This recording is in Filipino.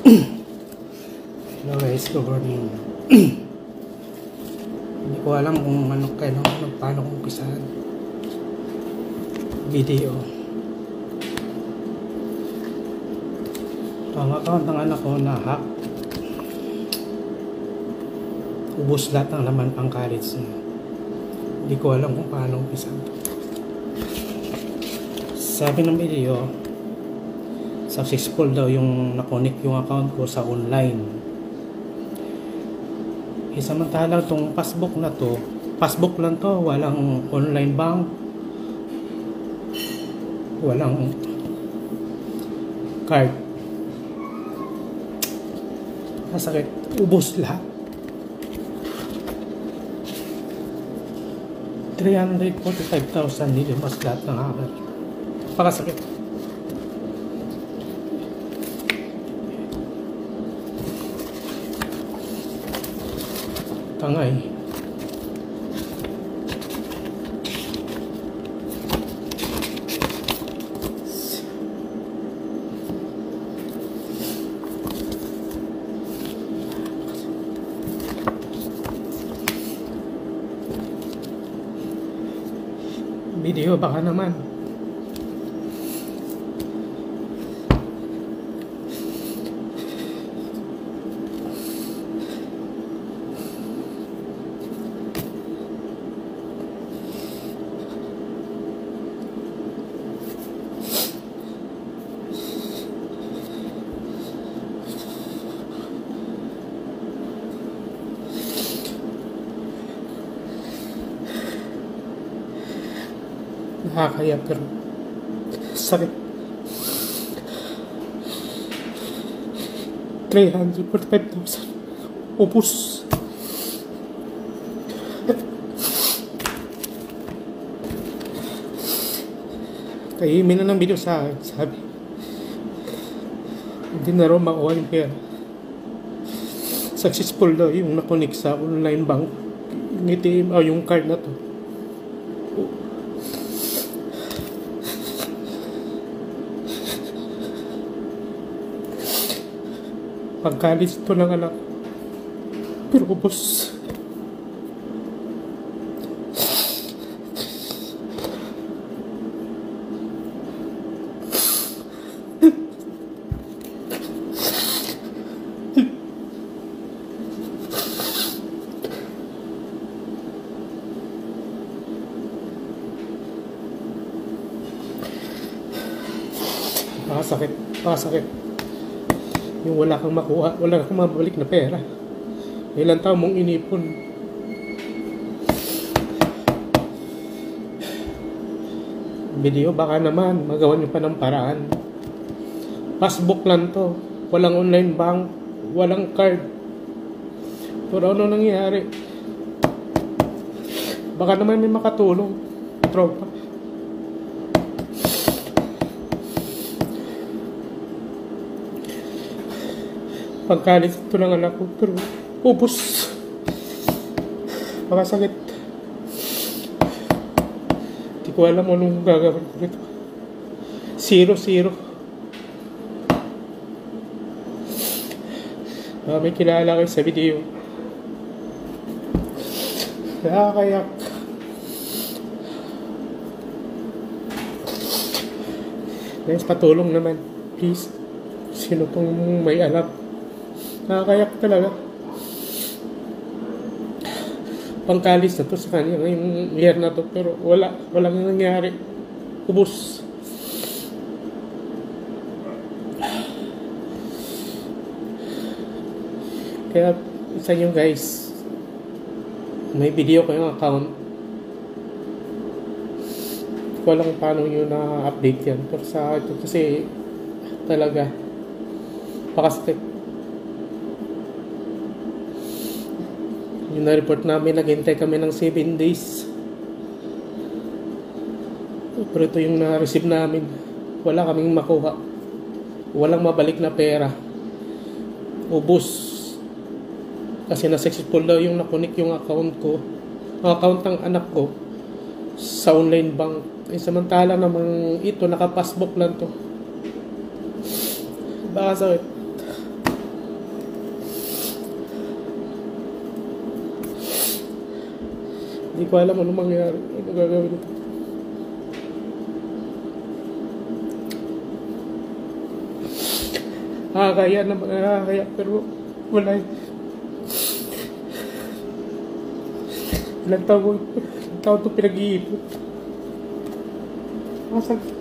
Hello guys, good morning. Hindi ko alam kung paano kong umpisahan video. Ang account ng anak ko na hack. Ubus lahat ng laman pang college niya. Hindi ko alam kung paano umpisahan. Sabi ng video, successful daw yung na-connect yung account ko sa online. Samantalang itong passbook na to, passbook lang to, walang online bank, walang card. Masakit, ubos lahat. 345,000 nilimas lahat ng hacker. Pakasakit. Tangay. Video baka naman. Nakakaya pero sakit. 345,000 ubos. Kahimin na ng video sa akin. Sabi hindi na raw makuha yung pera. Successful daw yung nakonik sa online bank, yung ATM o yung card na to. Pagkalis ito ng anak, pero ubos. Pakasakit. Yung wala kang makuha, wala kang mabalik na pera. Ilang taon mong inipon. Video, baka naman magawa nyo pa ng paraan. Passbook lang to, walang online bank, walang card. Pero ano nangyari? Baka naman may makatulong, tropa. Pagkalit ito ng anak ko, pero ubos. Makasakit. Hindi ko alam anong gagawin ko nito. 0-0. May kilala kayo sa video. Nakakayak. Guys, patulong naman. Please. Sino pong may alam? Nakakayak talaga. Pangkalis na to sa kanya ngayong year na to, pero walang nangyari. Ubus. Kaya sa inyo guys, may video ko yung account. Walang paano nyo na-update yan. Pero sa ito kasi talaga pakasakit. Yung na-report namin, naghintay kami ng 7 days. Pero ito yung na-receive namin. Wala kaming makuha. Walang mabalik na pera. Ubus. Kasi na-successful daw yung nakunik yung account ko. Ang account ng anak ko sa online bank. Samantala namang ito, naka-passbook lang to. Baka sakit. Hindi ko alam ano mangyayari. Ano gagawin ko. Nakakaya naman, nakakaya. Pero wala eh. Ilang taon ito pinag-iipon. Masakit.